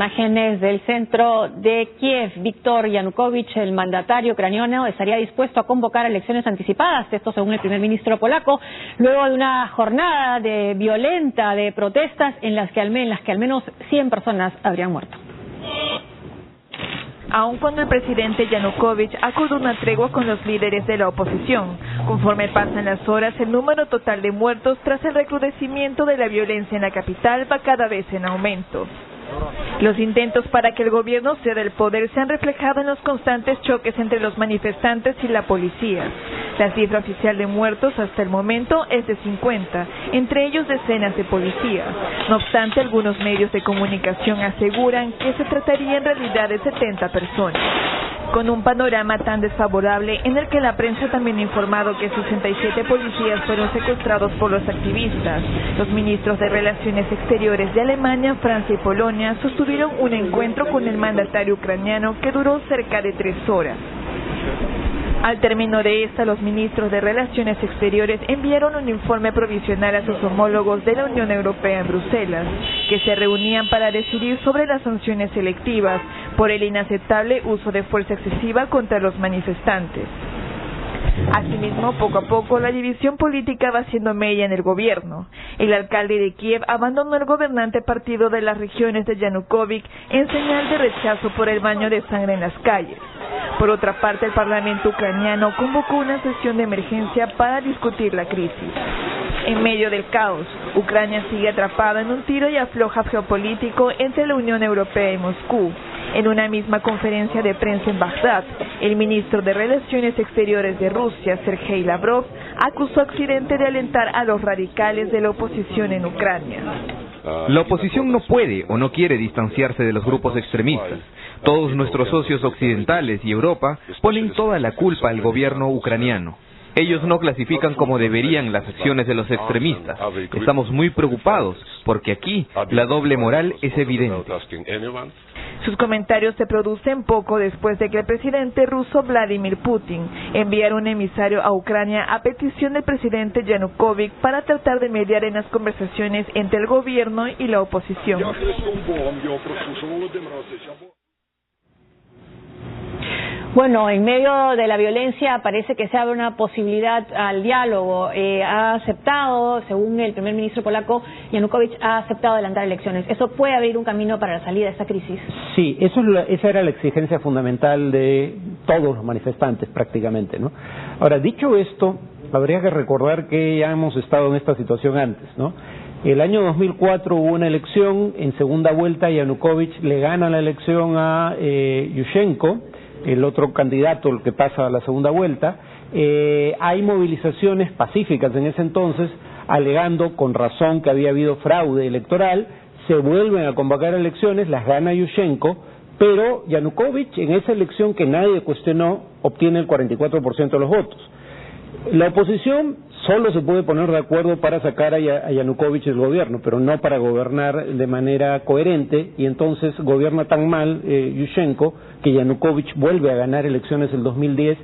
Imágenes del centro de Kiev. Víktor Yanukovych, el mandatario ucraniano, estaría dispuesto a convocar elecciones anticipadas, esto según el primer ministro polaco, luego de una jornada violenta de protestas en las que al menos 100 personas habrían muerto. Aun cuando el presidente Yanukovych acordó una tregua con los líderes de la oposición, conforme pasan las horas, el número total de muertos tras el recrudecimiento de la violencia en la capital va cada vez en aumento. Los intentos para que el gobierno ceda el poder se han reflejado en los constantes choques entre los manifestantes y la policía. La cifra oficial de muertos hasta el momento es de 50, entre ellos decenas de policías. No obstante, algunos medios de comunicación aseguran que se trataría en realidad de 70 personas. Con un panorama tan desfavorable en el que la prensa también ha informado que 67 policías fueron secuestrados por los activistas, los ministros de Relaciones Exteriores de Alemania, Francia y Polonia sostuvieron un encuentro con el mandatario ucraniano que duró cerca de 3 horas. Al término de esta, los ministros de Relaciones Exteriores enviaron un informe provisional a sus homólogos de la Unión Europea en Bruselas, que se reunían para decidir sobre las sanciones selectivas por el inaceptable uso de fuerza excesiva contra los manifestantes. Asimismo, poco a poco, la división política va haciendo mella en el gobierno. El alcalde de Kiev abandonó el gobernante partido de las regiones de Yanukovych en señal de rechazo por el baño de sangre en las calles. Por otra parte, el Parlamento ucraniano convocó una sesión de emergencia para discutir la crisis. En medio del caos, Ucrania sigue atrapada en un tiro y afloja geopolítico entre la Unión Europea y Moscú. En una misma conferencia de prensa en Bagdad, el ministro de Relaciones Exteriores de Rusia, Sergei Lavrov, acusó a Occidente de alentar a los radicales de la oposición en Ucrania. La oposición no puede o no quiere distanciarse de los grupos extremistas. Todos nuestros socios occidentales y Europa ponen toda la culpa al gobierno ucraniano. Ellos no clasifican como deberían las acciones de los extremistas. Estamos muy preocupados porque aquí la doble moral es evidente. Sus comentarios se producen poco después de que el presidente ruso Vladimir Putin enviara un emisario a Ucrania a petición del presidente Yanukovych para tratar de mediar en las conversaciones entre el gobierno y la oposición. Bueno, en medio de la violencia parece que se abre una posibilidad al diálogo. Ha aceptado, según el primer ministro polaco, Yanukovych ha aceptado adelantar elecciones. ¿Eso puede abrir un camino para la salida de esta crisis? Sí, esa era la exigencia fundamental de todos los manifestantes prácticamente, ¿no? Ahora, dicho esto, habría que recordar que ya hemos estado en esta situación antes, ¿no? El año 2004 hubo una elección, en segunda vuelta Yanukovych le gana la elección a Yushchenko, el otro candidato, el que pasa a la segunda vuelta. Hay movilizaciones pacíficas en ese entonces, alegando con razón que había habido fraude electoral. Se vuelven a convocar elecciones, las gana Yushchenko, pero Yanukovych en esa elección que nadie cuestionó obtiene el 44% de los votos. La oposición solo se puede poner de acuerdo para sacar a Yanukovych del gobierno, pero no para gobernar de manera coherente, y entonces gobierna tan mal Yushchenko que Yanukovych vuelve a ganar elecciones el 2010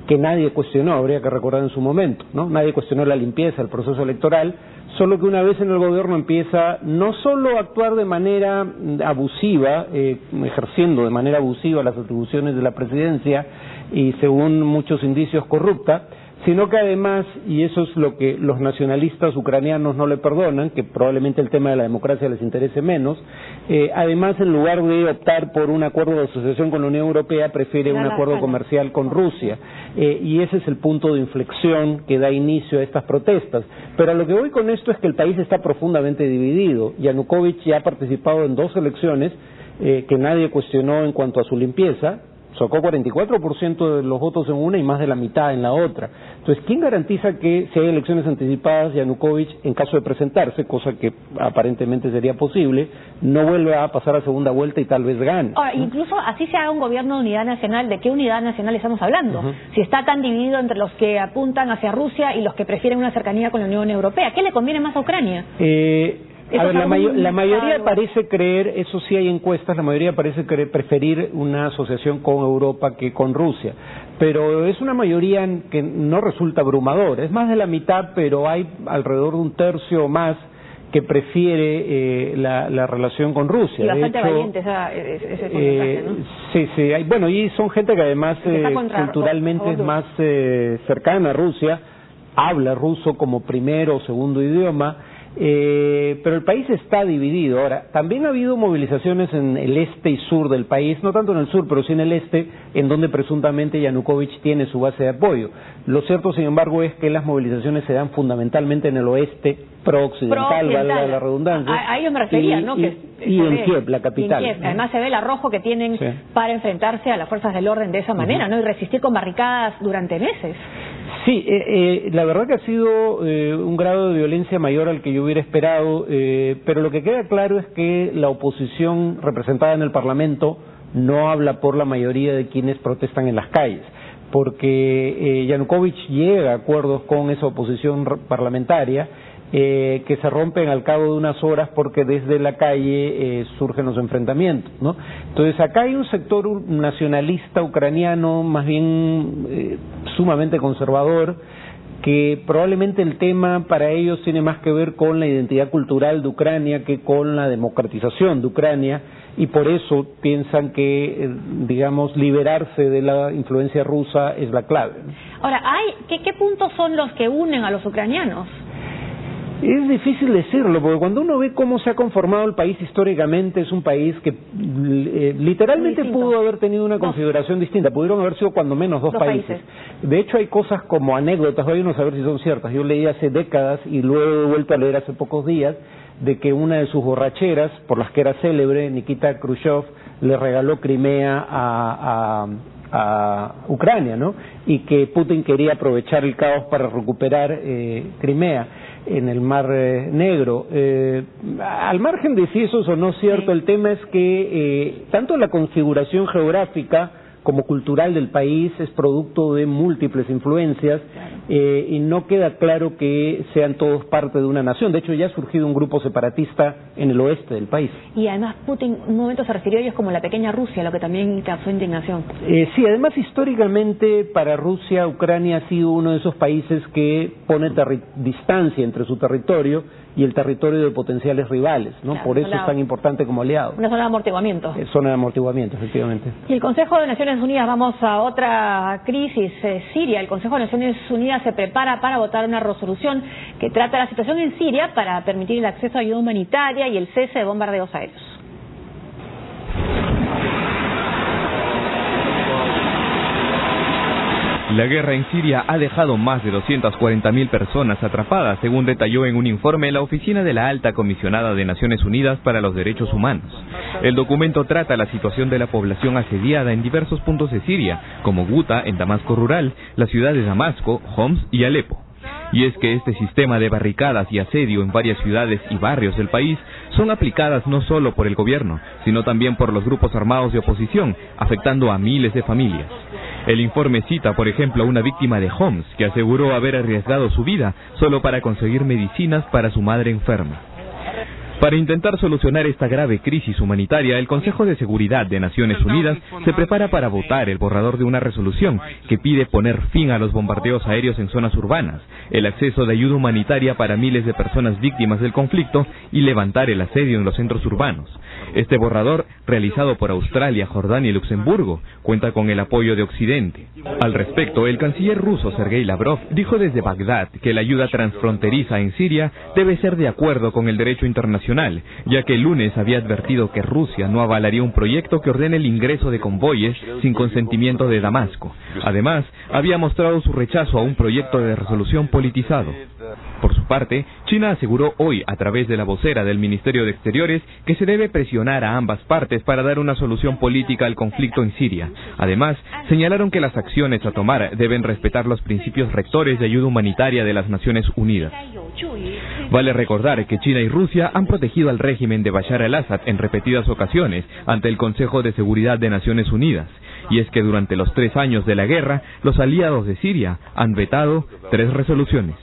que nadie cuestionó, habría que recordar en su momento, ¿no? Nadie cuestionó la limpieza del proceso electoral, solo que una vez en el gobierno empieza no solo a actuar de manera abusiva, ejerciendo de manera abusiva las atribuciones de la presidencia y según muchos indicios corrupta, sino que además, y eso es lo que los nacionalistas ucranianos no le perdonan, que probablemente el tema de la democracia les interese menos, además en lugar de optar por un acuerdo de asociación con la Unión Europea, prefiere un acuerdo comercial con Rusia, y ese es el punto de inflexión que da inicio a estas protestas. Pero a lo que voy con esto es que el país está profundamente dividido. Yanukovych ya ha participado en 2 elecciones que nadie cuestionó en cuanto a su limpieza, sacó 44% de los votos en una y más de la mitad en la otra. Entonces, ¿quién garantiza que si hay elecciones anticipadas, Yanukovych, en caso de presentarse, cosa que aparentemente sería posible, no vuelve a pasar a segunda vuelta y tal vez gane? Ahora, incluso así se haga un gobierno de unidad nacional, ¿de qué unidad nacional estamos hablando? Si está tan dividido entre los que apuntan hacia Rusia y los que prefieren una cercanía con la Unión Europea, ¿qué le conviene más a Ucrania? A ver, la mayoría parece creer, eso sí hay encuestas, la mayoría parece preferir una asociación con Europa que con Rusia, pero es una mayoría que no resulta abrumadora, es más de la mitad, pero hay alrededor de un tercio o más que prefiere la relación con Rusia. Y bastante de hecho, valiente ese porcentaje, ¿no? Sí, bueno, y son gente que además culturalmente es más cercana a Rusia, habla ruso como primero o segundo idioma, pero el país está dividido. Ahora, también ha habido movilizaciones en el este y sur del país, no tanto en el sur, pero sí en el este, en donde presuntamente Yanukovych tiene su base de apoyo. Lo cierto, sin embargo, es que las movilizaciones se dan fundamentalmente en el oeste, pro-occidental, valga la redundancia. A ello me refería, ¿no? Y en Kiev, la capital. Kiev. Además se ve el arrojo que tienen para enfrentarse a las fuerzas del orden de esa manera, ¿no? Y resistir con barricadas durante meses. Sí, la verdad que ha sido un grado de violencia mayor al que yo hubiera esperado, pero lo que queda claro es que la oposición representada en el Parlamento no habla por la mayoría de quienes protestan en las calles, porque Yanukovych llega a acuerdos con esa oposición parlamentaria que se rompen al cabo de unas horas porque desde la calle surgen los enfrentamientos, ¿no? Entonces acá hay un sector nacionalista ucraniano más bien sumamente conservador, que probablemente el tema para ellos tiene más que ver con la identidad cultural de Ucrania que con la democratización de Ucrania, y por eso piensan que, digamos, liberarse de la influencia rusa es la clave, ¿no? Ahora, ¿qué puntos son los que unen a los ucranianos? Es difícil decirlo, porque cuando uno ve cómo se ha conformado el país históricamente, es un país que literalmente pudo haber tenido una configuración distinta, pudieron haber sido cuando menos dos países. De hecho hay cosas como anécdotas, voy a no saber si son ciertas, yo leí hace décadas y luego he vuelto a leer hace pocos días, de que una de sus borracheras, por las que era célebre, Nikita Khrushchev, le regaló Crimea a Ucrania, ¿no? Y que Putin quería aprovechar el caos para recuperar Crimea en el Mar Negro. Al margen de si eso es o no cierto, el tema es que tanto la configuración geográfica como cultural del país es producto de múltiples influencias, y no queda claro que sean todos parte de una nación. De hecho, ya ha surgido un grupo separatista en el oeste del país. Y además Putin un momento se refirió a ellos como la pequeña Rusia, lo que también causó indignación. Sí, además históricamente para Rusia, Ucrania ha sido uno de esos países que pone distancia entre su territorio y el territorio de potenciales rivales, ¿no? Claro, por eso es tan importante como aliado. Una zona de amortiguamiento. Zona de amortiguamiento, efectivamente. Y el Consejo de Naciones Unidas, vamos a otra crisis, Siria. El Consejo de Naciones Unidas se prepara para votar una resolución que trata la situación en Siria para permitir el acceso a ayuda humanitaria y el cese de bombardeos aéreos. La guerra en Siria ha dejado más de 240.000 personas atrapadas, según detalló en un informe la Oficina de la Alta Comisionada de Naciones Unidas para los Derechos Humanos. El documento trata la situación de la población asediada en diversos puntos de Siria, como Guta, en Damasco rural, las ciudades de Damasco, Homs y Alepo. Y es que este sistema de barricadas y asedio en varias ciudades y barrios del país son aplicadas no solo por el gobierno, sino también por los grupos armados de oposición, afectando a miles de familias. El informe cita, por ejemplo, a una víctima de Homs que aseguró haber arriesgado su vida solo para conseguir medicinas para su madre enferma. Para intentar solucionar esta grave crisis humanitaria, el Consejo de Seguridad de Naciones Unidas se prepara para votar el borrador de una resolución que pide poner fin a los bombardeos aéreos en zonas urbanas, el acceso de ayuda humanitaria para miles de personas víctimas del conflicto y levantar el asedio en los centros urbanos. Este borrador, realizado por Australia, Jordania y Luxemburgo, cuenta con el apoyo de Occidente. Al respecto, el canciller ruso Sergei Lavrov dijo desde Bagdad que la ayuda transfronteriza en Siria debe ser de acuerdo con el derecho internacional, ya que el lunes había advertido que Rusia no avalaría un proyecto que ordene el ingreso de convoyes sin consentimiento de Damasco. Además, había mostrado su rechazo a un proyecto de resolución politizado. Por su parte, China aseguró hoy, a través de la vocera del Ministerio de Exteriores, que se debe presionar a ambas partes para dar una solución política al conflicto en Siria. Además, señalaron que las acciones a tomar deben respetar los principios rectores de ayuda humanitaria de las Naciones Unidas. Vale recordar que China y Rusia han protegido al régimen de Bashar al-Assad en repetidas ocasiones ante el Consejo de Seguridad de Naciones Unidas. Y es que durante los 3 años de la guerra, los aliados de Siria han vetado 3 resoluciones.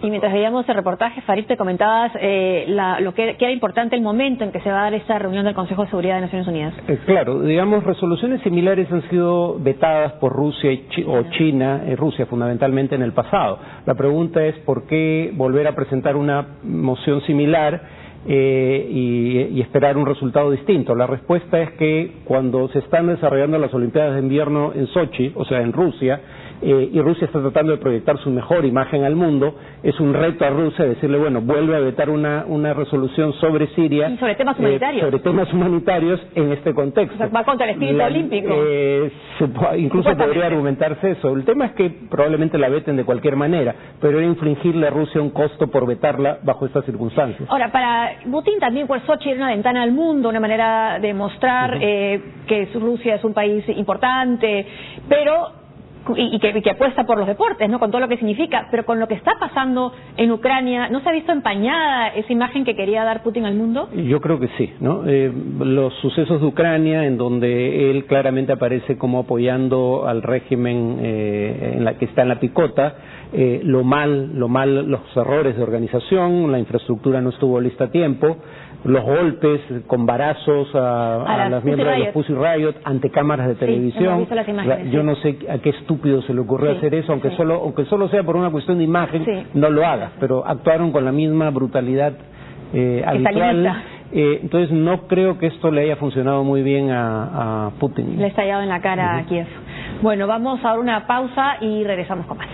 Y mientras veíamos el reportaje, Farid, te comentabas lo que era importante el momento en que se va a dar esta reunión del Consejo de Seguridad de Naciones Unidas. Claro, digamos, resoluciones similares han sido vetadas por Rusia o China, Rusia fundamentalmente en el pasado. La pregunta es por qué volver a presentar una moción similar y esperar un resultado distinto. La respuesta es que cuando se están desarrollando las Olimpiadas de Invierno en Sochi, o sea, en Rusia, y Rusia está tratando de proyectar su mejor imagen al mundo, es un reto a Rusia decirle, bueno, vuelve a vetar una resolución sobre Siria. Y sobre temas humanitarios. Sobre temas humanitarios en este contexto. O sea, va contra el espíritu olímpico. Incluso podría argumentarse eso. El tema es que probablemente la veten de cualquier manera, pero era infligirle a Rusia un costo por vetarla bajo estas circunstancias. Ahora, para Putin también, pues Sochi era una ventana al mundo, una manera de mostrar que Rusia es un país importante, pero y que apuesta por los deportes, ¿no? Con todo lo que significa, pero con lo que está pasando en Ucrania, ¿no se ha visto empañada esa imagen que quería dar Putin al mundo? Yo creo que sí, ¿no? Los sucesos de Ucrania, en donde él claramente aparece como apoyando al régimen que está en la picota, los errores de organización, la infraestructura no estuvo lista a tiempo, los golpes con varazos a las miembros de los Pussy Riot ante cámaras de televisión. Yo no sé a qué estúpido se le ocurrió hacer eso, aunque solo sea por una cuestión de imagen, no lo hagas, pero actuaron con la misma brutalidad habitual. Entonces no creo que esto le haya funcionado muy bien a Putin. Le ha estallado en la cara a Kiev. Bueno, vamos a una pausa y regresamos con más.